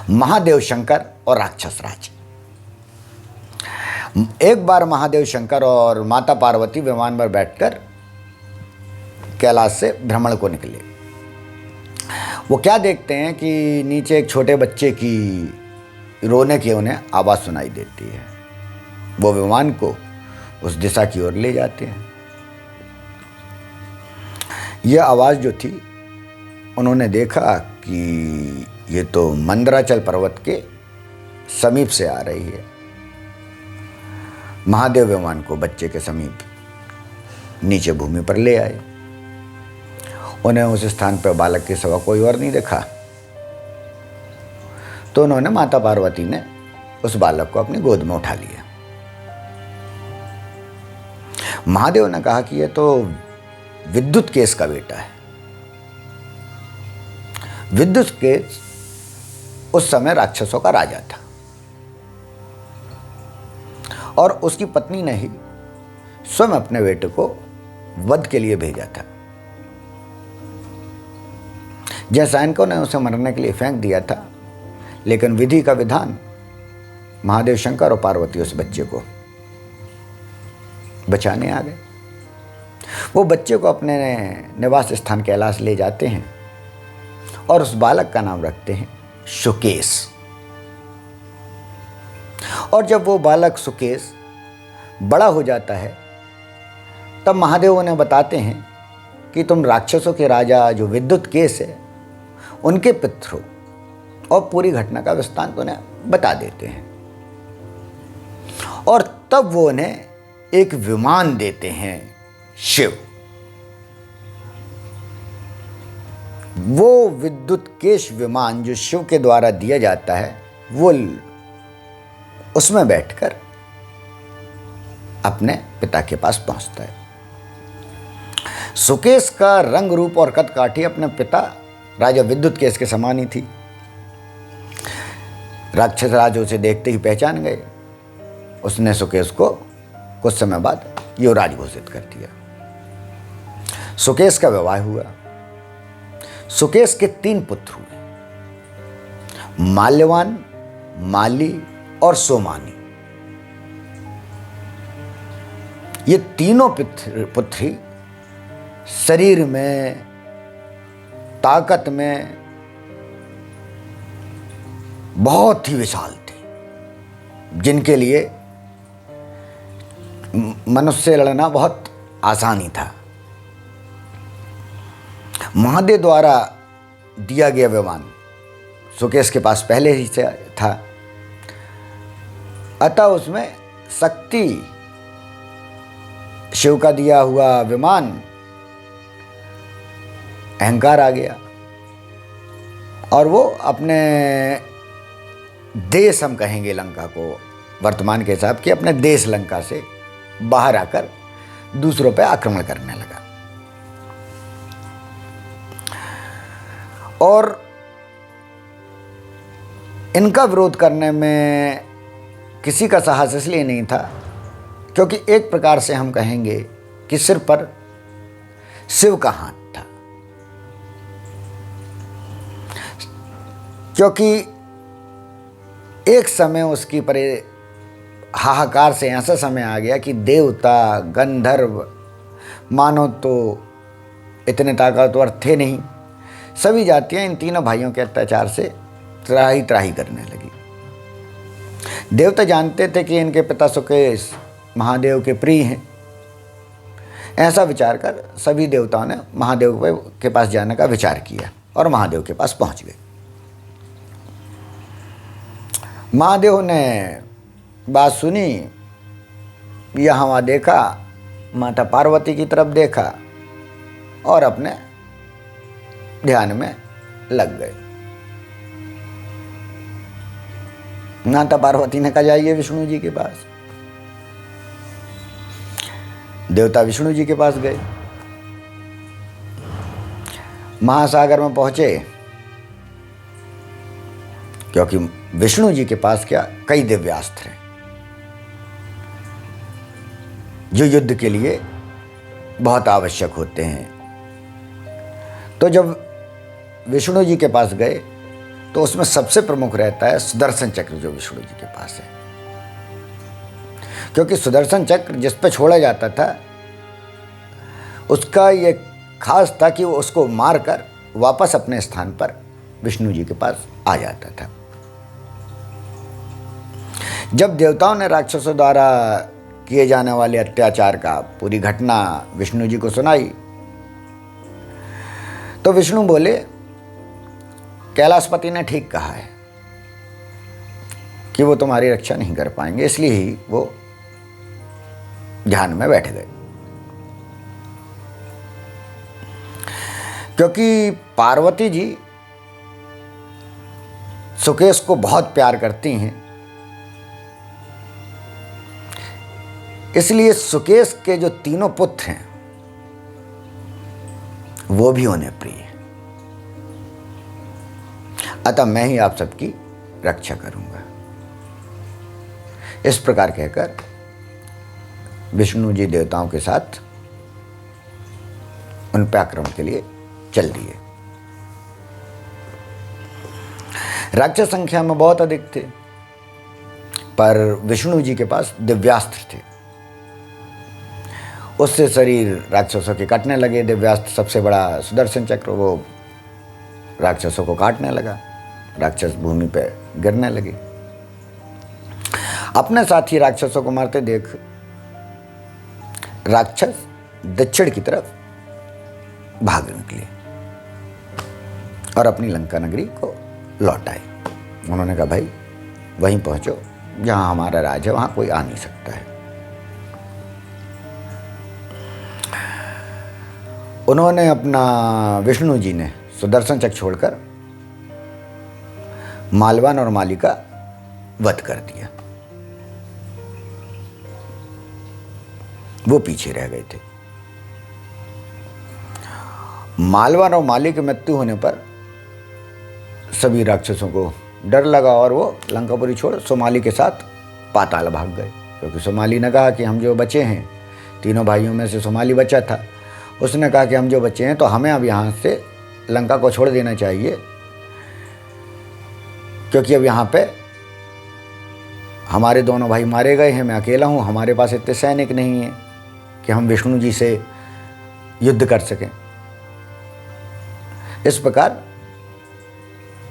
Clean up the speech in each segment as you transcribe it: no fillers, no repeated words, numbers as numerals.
महादेव शंकर और राक्षस राज। एक बार महादेव शंकर और माता पार्वती विमान पर बैठकर कैलाश से भ्रमण को निकले। वो क्या देखते हैं कि नीचे एक छोटे बच्चे की रोने की उन्हें आवाज़ सुनाई देती है। वो विमान को उस दिशा की ओर ले जाते हैं। यह आवाज़ जो थी, उन्होंने देखा कि ये तो मंदराचल पर्वत के समीप से आ रही है। महादेव विमान को बच्चे के समीप नीचे भूमि पर ले आए। उन्हें उस स्थान पर बालक के सिवा कोई और नहीं देखा, तो उन्होंने माता पार्वती ने उस बालक को अपनी गोद में उठा लिया। महादेव ने कहा कि यह तो विद्युत केस का बेटा है। विद्युत केस उस समय राक्षसों का राजा था और उसकी पत्नी ने ही स्वयं अपने बेटे को वध के लिए भेजा था। जैसैनिकों ने उसे मरने के लिए फेंक दिया था, लेकिन विधि का विधान, महादेव शंकर और पार्वती उस बच्चे को बचाने आ गए। वो बच्चे को अपने निवास स्थान कैलाश ले जाते हैं और उस बालक का नाम रखते हैं सुकेश। और जब वो बालक सुकेश बड़ा हो जाता है, तब महादेव उन्हें बताते हैं कि तुम राक्षसों के राजा जो विद्युत केस है, उनके पित्र हो, और पूरी घटना का वृत्तांत उन्हें बता देते हैं। और तब वो उन्हें एक विमान देते हैं, शिव। वो विद्युत केश विमान जो शिव के द्वारा दिया जाता है, वो उसमें बैठकर अपने पिता के पास पहुंचता है। सुकेश का रंग रूप और कद काठी अपने पिता राजा विद्युत केश के समान ही थी। राक्षस राज उसे देखते ही पहचान गए। उसने सुकेश को कुछ समय बाद युवराज घोषित कर दिया। सुकेश का विवाह हुआ। सुकेश के 3 पुत्र हुए, माल्यवान, माली और सोमानी। ये तीनों पुत्री शरीर में, ताकत में बहुत ही विशाल थे, जिनके लिए मनुष्य से लड़ना बहुत आसानी था। महादेव द्वारा दिया गया विमान सुकेश के पास पहले ही से था, अतः उसमें शक्ति, शिव का दिया हुआ विमान, अहंकार आ गया और वो अपने देश, हम कहेंगे लंका को वर्तमान के हिसाब के, अपने देश लंका से बाहर आकर दूसरों पर आक्रमण करने लगा। और इनका विरोध करने में किसी का साहस इसलिए नहीं था क्योंकि एक प्रकार से हम कहेंगे कि सिर पर शिव का हाथ था। क्योंकि एक समय उसकी हाहाकार से ऐसा समय आ गया कि देवता, गंधर्व, मानो तो इतने ताकतवर थे नहीं। सभी जातियां इन तीनों भाइयों के अत्याचार से त्राही त्राही करने लगी। देवता जानते थे कि इनके पिता सुकेश महादेव के प्रिय हैं। ऐसा विचार कर सभी देवताओं ने महादेव के पास जाने का विचार किया और महादेव के पास पहुंच गए। महादेव ने बात सुनी, यहाँ वहाँ देखा, माता पार्वती की तरफ देखा और अपने ध्यान में लग गए। माता पार्वती ने कहा जाइए विष्णु जी के पास। देवता विष्णु जी के पास गए। महासागर में पहुंचे, क्योंकि विष्णु जी के पास क्या कई दिव्यास्त्र हैं जो युद्ध के लिए बहुत आवश्यक होते हैं। तो जब विष्णु जी के पास गए तो उसमें सबसे प्रमुख रहता है सुदर्शन चक्र, जो विष्णु जी के पास है। क्योंकि सुदर्शन चक्र जिस पे छोड़ा जाता था उसका ये खास था कि वो उसको मारकर वापस अपने स्थान पर विष्णु जी के पास आ जाता था। जब देवताओं ने राक्षसों द्वारा किए जाने वाले अत्याचार का पूरी घटना विष्णु जी को सुनाई तो विष्णु बोले, कैलाशपति ने ठीक कहा है कि वो तुम्हारी रक्षा नहीं कर पाएंगे, इसलिए ही वो ध्यान में बैठ गए। क्योंकि पार्वती जी सुकेश को बहुत प्यार करती हैं, इसलिए सुकेश के जो तीनों पुत्र हैं वो भी उन्हें प्रिय है। अतः मैं ही आप सबकी रक्षा करूंगा। इस प्रकार कहकर विष्णु जी देवताओं के साथ उन पर आक्रमण के लिए चल दिए। राक्षस संख्या में बहुत अधिक थे, पर विष्णु जी के पास दिव्यास्त्र थे। उससे शरीर राक्षसों के काटने लगे। दिव्यास्त्र सबसे बड़ा सुदर्शन चक्र, वो राक्षसों को काटने लगा। राक्षस भूमि पर गिरने लगे। अपने साथी राक्षसों को मारते देख राक्षस दक्षिण की तरफ भाग निकले और अपनी लंका नगरी को लौट आए। उन्होंने कहा, भाई वहीं पहुंचो जहां हमारा राज है, वहां कोई आ नहीं सकता है। उन्होंने अपना विष्णु जी ने सुदर्शन चक्र छोड़कर मालवान और माली का वध कर दिया। वो पीछे रह गए थे। मालवान और माली की मृत्यु होने पर सभी राक्षसों को डर लगा और वो लंकापुरी छोड़ सोमाली के साथ पाताल भाग गए। क्योंकि सोमाली ने कहा कि हम जो बचे हैं, तीनों भाइयों में से सोमाली बचा था, उसने कहा कि हम जो बचे हैं तो हमें अब यहाँ से लंका को छोड़ देना चाहिए, क्योंकि अब यहाँ पे हमारे दोनों भाई मारे गए हैं, मैं अकेला हूँ, हमारे पास इतने सैनिक नहीं हैं कि हम विष्णु जी से युद्ध कर सकें। इस प्रकार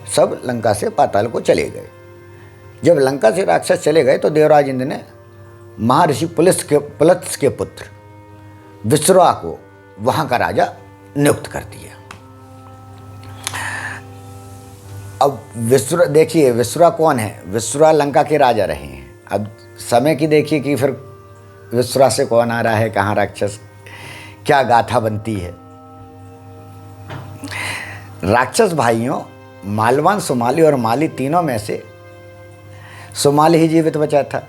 सब लंका से पाताल को चले गए। जब लंका से राक्षस चले गए तो देवराज इंद्र ने महर्षि पुलत्स्य के पुत्र विश्रवा को वहां का राजा नियुक्त कर दिया। अब देखिए विश्रवा कौन है? विश्रवा लंका के राजा रहे हैं। अब समय की देखिए कि फिर विश्रवा से कौन आ रहा है, कहाँ राक्षस, क्या गाथा बनती है। राक्षस भाइयों मालवान, सोमाली और माली तीनों में से सोमाली ही जीवित बचा था।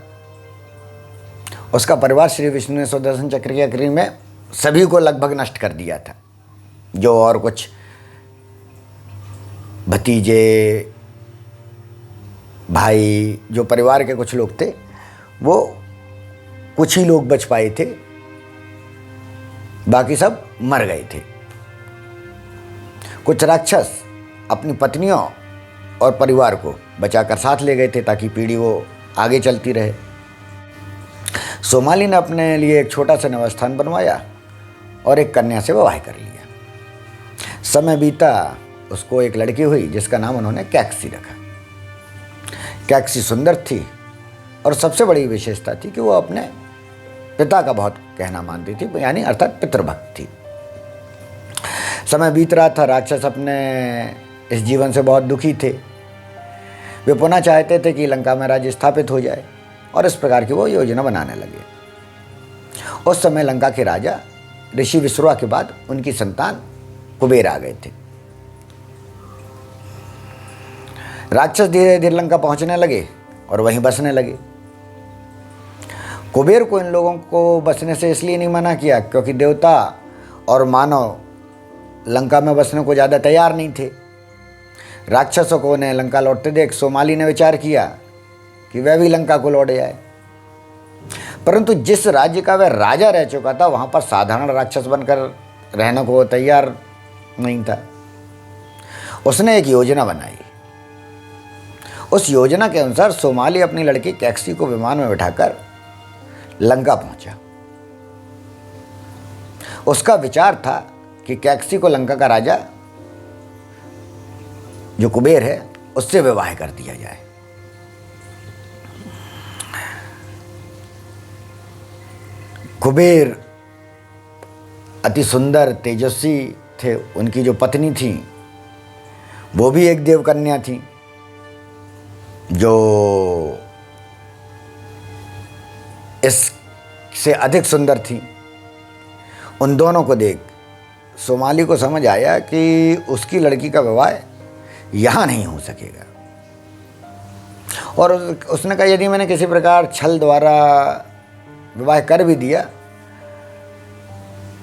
उसका परिवार श्री विष्णु ने सुदर्शन चक्र की अग्नि में सभी को लगभग नष्ट कर दिया था। जो और कुछ भतीजे, भाई, जो परिवार के कुछ लोग थे, वो कुछ ही लोग बच पाए थे, बाकी सब मर गए थे। कुछ राक्षस अपनी पत्नियों और परिवार को बचाकर साथ ले गए थे ताकि पीढ़ी वो आगे चलती रहे। सोमाली ने अपने लिए एक छोटा सा निवासस्थान बनवाया और एक कन्या से विवाह कर लिया। समय बीता, उसको एक लड़की हुई जिसका नाम उन्होंने कैकसी रखा। कैकसी सुंदर थी और सबसे बड़ी विशेषता थी कि वो अपने पिता का बहुत कहना मानती थी, यानी अर्थात पितृभक्त थी। समय बीत रहा था, राक्षस अपने इस जीवन से बहुत दुखी थे। वे पुनः चाहते थे कि लंका में राज्य स्थापित हो जाए और इस प्रकार की वो योजना बनाने लगे। उस समय लंका के राजा ऋषि विश्रवा के बाद उनकी संतान कुबेर आ गए थे। राक्षस धीरे धीरे लंका पहुंचने लगे और वहीं बसने लगे। कुबेर को इन लोगों को बसने से इसलिए नहीं मना किया क्योंकि देवता और मानव लंका में बसने को ज़्यादा तैयार नहीं थे। राक्षसों को उन्हें लंका लौटते देख सोमाली ने विचार किया कि वह भी लंका को लौट जाए। परंतु जिस राज्य का वह राजा रह चुका था वहाँ पर साधारण राक्षस बनकर रहने को तैयार नहीं था। उसने एक योजना बनाई उस योजना के अनुसार सोमाली अपनी लड़की कैक्सी को विमान में बिठाकर लंका पहुंचा। उसका विचार था कि कैक्सी को लंका का राजा जो कुबेर है उससे विवाह कर दिया जाए। कुबेर अति सुंदर तेजस्वी थे, उनकी जो पत्नी थी वो भी एक देवकन्या थी जो इससे अधिक सुंदर थी। उन दोनों को देख सोमाली को समझ आया कि उसकी लड़की का विवाह यहाँ नहीं हो सकेगा, और उसने कहा यदि मैंने किसी प्रकार छल द्वारा विवाह कर भी दिया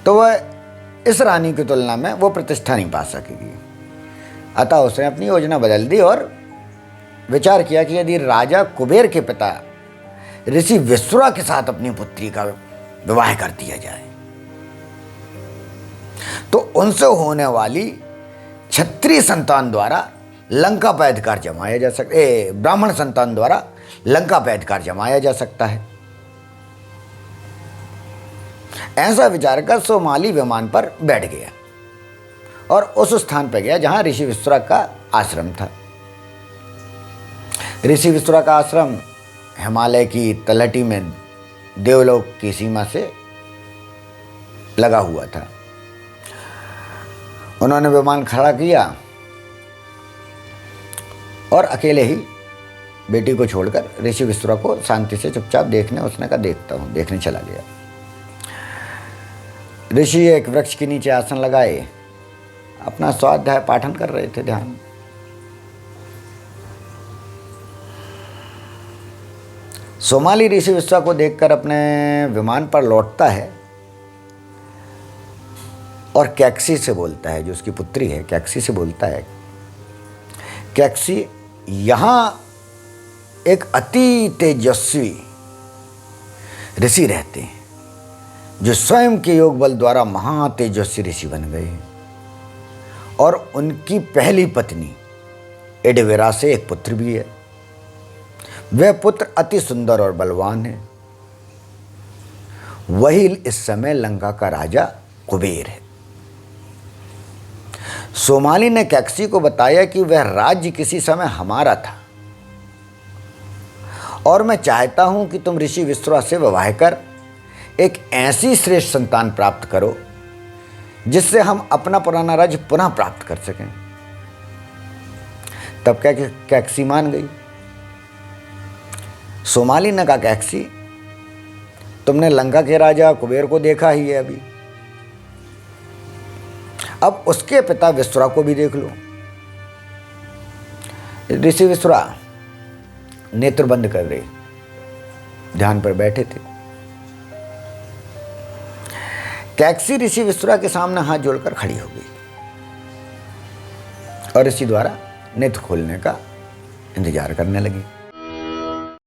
तो वह इस रानी की तुलना में वो प्रतिष्ठा नहीं पा सकेगी। अतः उसने अपनी योजना बदल दी और विचार किया कि यदि राजा कुबेर के पिता ऋषि विश्वा के साथ अपनी पुत्री का विवाह कर दिया जाए तो उनसे होने वाली क्षत्रिय संतान द्वारा लंका पर अधिकार जमाया जा सकता है, ब्राह्मण संतान द्वारा लंका पर अधिकार जमाया जा सकता है। ऐसा विचार कर सोमाली विमान पर बैठ गया और उस स्थान पर गया जहां ऋषि विश्वा का आश्रम था। ऋषि विश्वा का आश्रम हिमालय की तलहटी में देवलोक की सीमा से लगा हुआ था। उन्होंने विमान खड़ा किया और अकेले ही बेटी को छोड़कर ऋषि विश्वा को शांति से चुपचाप देखने, उसने कहा देखता हूं, देखने चला गया। ऋषि एक वृक्ष के नीचे आसन लगाए अपना स्वाध्याय पाठन कर रहे थे, ध्यान। सोमाली ऋषि विश्वा को देखकर अपने विमान पर लौटता है और कैक्सी से बोलता है, जो उसकी पुत्री है कैक्सी से बोलता है, कैक्सी यहां एक अति तेजस्वी ऋषि रहते हैं जो स्वयं के योग बल द्वारा महातेजस्वी ऋषि बन गए हैं, और उनकी पहली पत्नी एडवेरा से एक पुत्र भी है। वह पुत्र अति सुंदर और बलवान है। वही इस समय लंका का राजा कुबेर है। सोमाली ने कैक्सी को बताया कि वह राज्य किसी समय हमारा था और मैं चाहता हूं कि तुम ऋषि विश्वा से विवाह कर एक ऐसी श्रेष्ठ संतान प्राप्त करो जिससे हम अपना पुराना राज्य पुनः प्राप्त कर सकें। तब कैक्सी मान गई। सोमाली ने कहा कैक्सी, तुमने लंका के राजा कुबेर को देखा ही है अभी, अब उसके पिता विश्वा को भी देख लो। ऋषि विश्वा नेत्र बंद कर रहे ध्यान पर बैठे थे। कैक्सी ऋषि विश्वा के सामने हाथ जोड़कर खड़ी हो गई और ऋषि द्वारा नेत्र खोलने का इंतजार करने लगी।